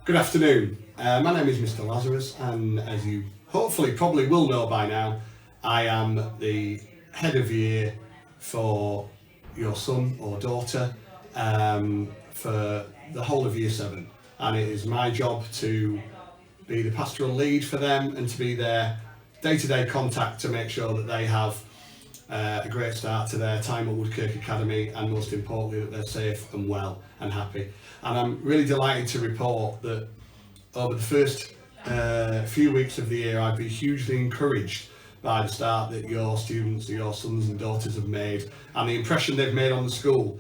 Good afternoon. My name is Mr Lazarus, and as you hopefully probably will know by now, I am the head of year for your son or daughter for the whole of year 7, and it is my job to be the pastoral lead for them and to be their day-to-day contact to make sure that they have a great start to their time at Woodkirk Academy, and most importantly that they're safe and well and happy. And I'm really delighted to report that over the first few weeks of the year I've been hugely encouraged by the start that your students, your sons and daughters have made, and the impression they've made on the school,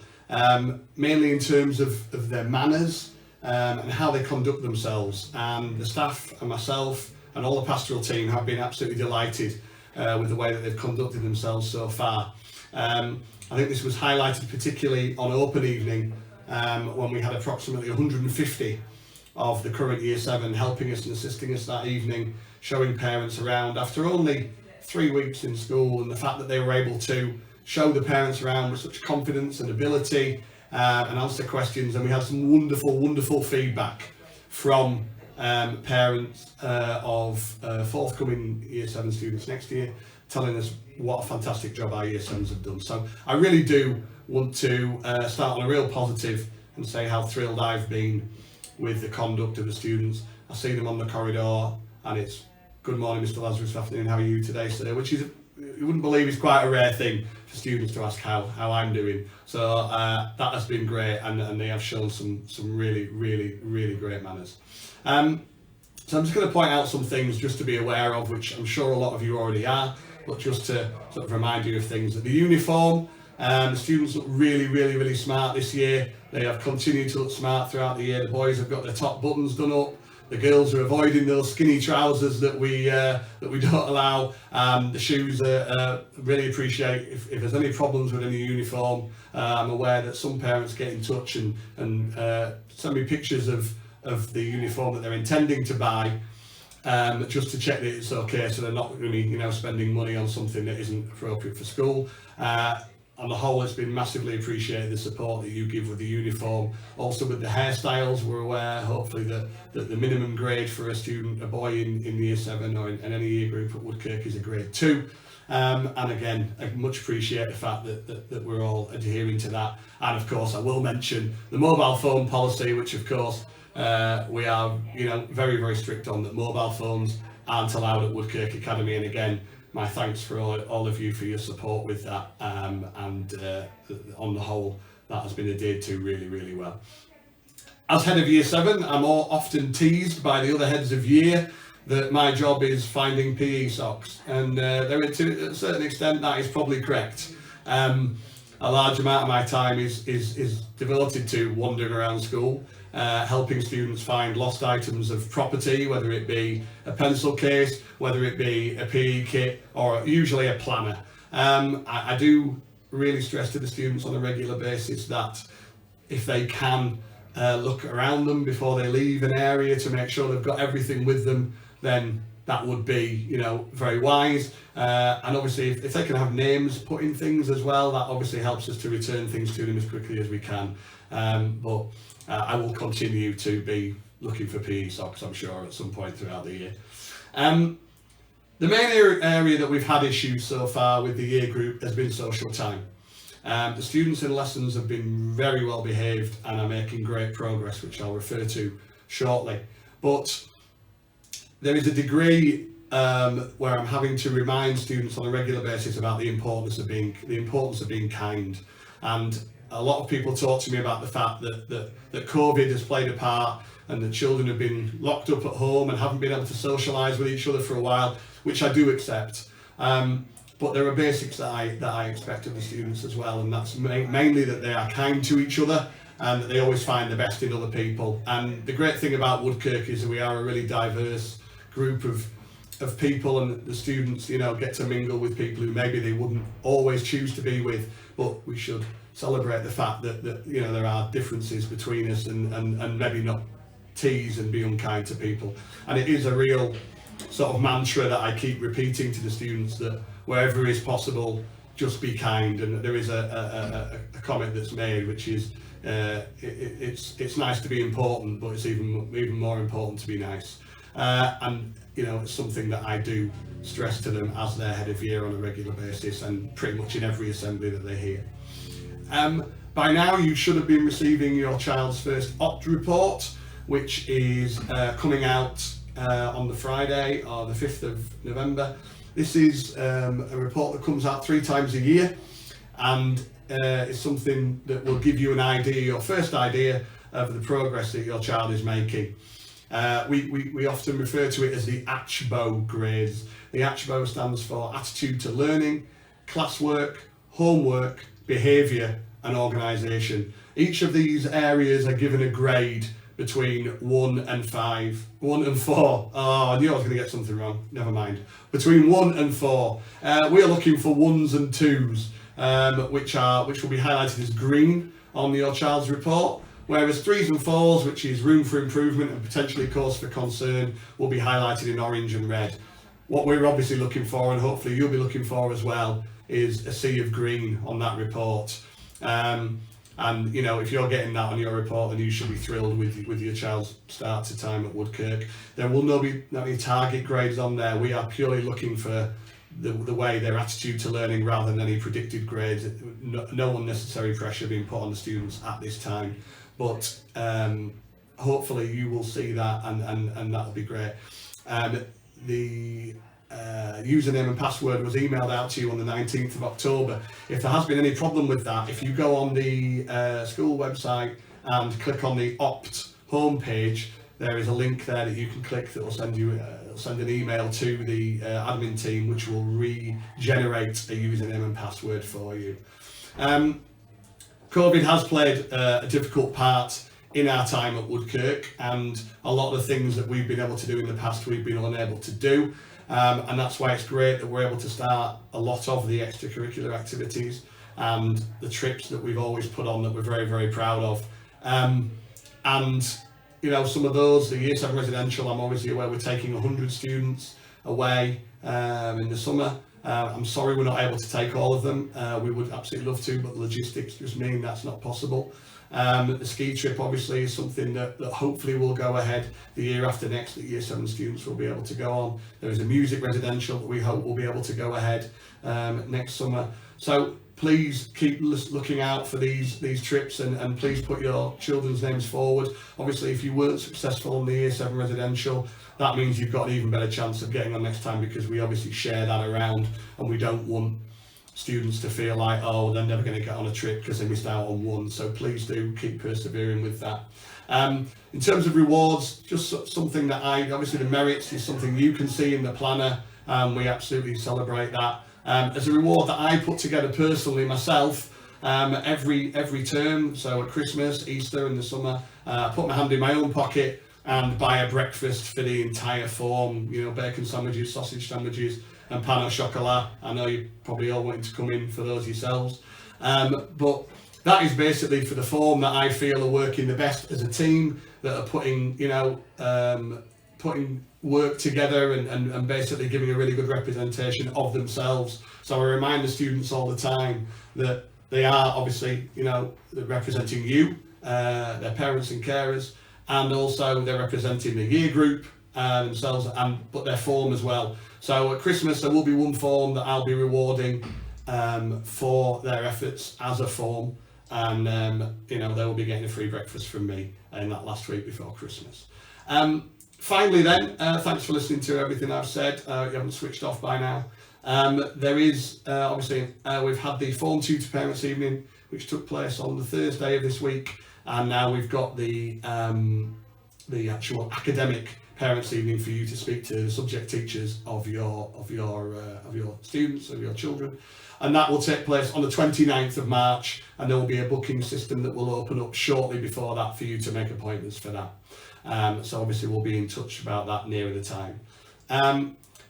mainly in terms of their manners and how they conduct themselves. And the staff and myself and all the pastoral team have been absolutely delighted with the way that they've conducted themselves so far. I think this was highlighted particularly on open evening when we had approximately 150 of the current year 7 helping us and assisting us that evening, showing parents around after only 3 weeks in school, and the fact that they were able to show the parents around with such confidence and ability and answer questions. And we had some wonderful feedback from parents of forthcoming year 7 students next year, telling us what a fantastic job our year 7s have done. So I really do want to start on a real positive and say how thrilled I've been with the conduct of the students. I see them on the corridor and it's "Good morning, Mr Lazarus, good afternoon, how are you today, sir?" which is, you wouldn't believe, is quite a rare thing for students to ask how I'm doing. So that has been great, and they have shown some really great manners. So I'm just going to point out some things just to be aware of, which I'm sure a lot of you already are, but just to sort of remind you of things. That the uniform, the students look really smart this year. They have continued to look smart throughout the year. The boys have got their top buttons done up. The girls are avoiding those skinny trousers that we don't allow. The shoes really appreciate if there's any problems with any uniform. I'm aware that some parents get in touch and send me pictures of the uniform that they're intending to buy, just to check that it's okay, so they're not really spending money on something that isn't appropriate for school. On the whole, it's been massively appreciated, the support that you give with the uniform. Also with the hairstyles, we're aware hopefully that the minimum grade for a student, a boy in year 7 or in any year group at Woodkirk, is a grade 2. And again, I much appreciate the fact that we're all adhering to that. And of course I will mention the mobile phone policy, which of course we are very strict on, that mobile phones aren't allowed at Woodkirk Academy. And again, my thanks for all of you for your support with that, and on the whole that has been adhered to really well. As head of year 7, I'm more often teased by the other heads of year that my job is finding PE socks, and to a certain extent that is probably correct. A large amount of my time is devoted to wandering around school, helping students find lost items of property, whether it be a pencil case, whether it be a PE kit, or usually a planner. I do really stress to the students on a regular basis that if they can look around them before they leave an area to make sure they've got everything with them, then that would be very wise. And obviously if they can have names put in things as well, that obviously helps us to return things to them as quickly as we can. But I will continue to be looking for PE socks, I'm sure, at some point throughout the year. The main area that we've had issues so far with the year group has been social time. The students in lessons have been very well behaved and are making great progress, which I'll refer to shortly. But there is a degree where I'm having to remind students on a regular basis about the importance of being kind. And a lot of people talk to me about the fact that COVID has played a part, and that children have been locked up at home and haven't been able to socialise with each other for a while, which I do accept. But there are basics that I expect of the students as well, and that's mainly that they are kind to each other and that they always find the best in other people. And the great thing about Woodkirk is that we are a really diverse group of people, and the students get to mingle with people who maybe they wouldn't always choose to be with, but we should celebrate the fact that there are differences between us, and maybe not tease and be unkind to people. And it is a real sort of mantra that I keep repeating to the students, that wherever is possible, just be kind. And there is a comment that's made, which is it's nice to be important, but it's even more important to be nice. And you know, it's something that I do stress to them as their head of year on a regular basis, and pretty much in every assembly that they hear. By now you should have been receiving your child's first OPT report, which is coming out on the Friday, or the 5th of November. This is a report that comes out 3 times a year, and it's something that will give you an idea, your first idea of the progress that your child is making. We often refer to it as the ACHBO grades. The ACHBO stands for Attitude to Learning, Classwork, Homework, Behaviour and Organisation. Each of these areas are given a grade between 1 and 4. Oh, I knew I was going to get something wrong. Never mind. Between 1 and 4. We are looking for 1s and 2s, which will be highlighted as green on your child's report, whereas 3s and 4s, which is room for improvement and potentially cause for concern, will be highlighted in orange and red. What we're obviously looking for, and hopefully you'll be looking for as well, is a sea of green on that report. And you know, if you're getting that on your report, then you should be thrilled with your child's start to time at Woodkirk. There will not be any target grades on there. We are purely looking for the way their attitude to learning rather than any predicted grades. No unnecessary pressure being put on the students at this time, but hopefully you will see that, and that'll be great. The username and password was emailed out to you on the 19th of October. If there has been any problem with that, if you go on the school website and click on the OPT homepage, there is a link there that you can click that will send you send an email to the admin team, which will regenerate a username and password for you. COVID has played a difficult part in our time at Woodkirk, and a lot of the things that we've been able to do in the past we've been unable to do, and that's why it's great that we're able to start a lot of the extracurricular activities and the trips that we've always put on that we're very, very proud of. And you know, some of those, the Year 7 residential, I'm obviously aware we're taking 100 students away in the summer. I'm sorry we're not able to take all of them. We would absolutely love to, but logistics just mean that's not possible. The ski trip obviously is something that hopefully will go ahead the year after next, that Year 7 students will be able to go on. There is a music residential that we hope will be able to go ahead next summer. So please keep looking out for these trips, and please put your children's names forward. Obviously, if you weren't successful in the Year 7 residential, that means you've got an even better chance of getting on next time, because we obviously share that around, and we don't want students to feel like, oh, they're never going to get on a trip because they missed out on one. So please do keep persevering with that. In terms of rewards, just something that obviously the merits is something you can see in the planner, and we absolutely celebrate that. As a reward that I put together personally myself, every term, so at Christmas, Easter and the summer, I put my hand in my own pocket and buy a breakfast for the entire form, you know, bacon sandwiches, sausage sandwiches and pain au chocolat. I know you probably all wanting to come in for those yourselves, but that is basically for the form that I feel are working the best as a team, that are putting, you know, putting work together and basically giving a really good representation of themselves. So I remind the students all the time that they are obviously, you know, they're representing you, their parents and carers, and also they're representing the year group themselves, but their form as well. So at Christmas there will be one form that I'll be rewarding for their efforts as a form, and you know, they will be getting a free breakfast from me in that last week before Christmas. Finally then, thanks for listening to everything I've said. You haven't switched off by now. There is obviously we've had the Form Tutor Parents Evening, which took place on the Thursday of this week, and now we've got the actual academic Parents Evening for you to speak to the subject teachers of your students, of your children, and that will take place on the 29th of March, and there will be a booking system that will open up shortly before that for you to make appointments for that. So obviously we'll be in touch about that nearer the time.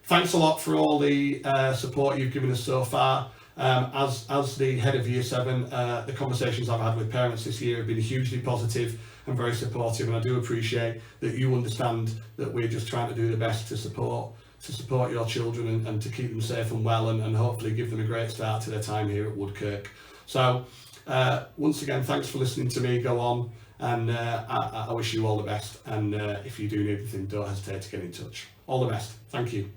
Thanks a lot for all the support you've given us so far. As the head of Year 7, the conversations I've had with parents this year have been hugely positive and very supportive, and I do appreciate that you understand that we're just trying to do the best to support to support your children and to keep them safe and well, and hopefully give them a great start to their time here at Woodkirk. So once again, thanks for listening to me go on, and I wish you all the best, and if you do need anything, don't hesitate to get in touch. All the best. Thank you.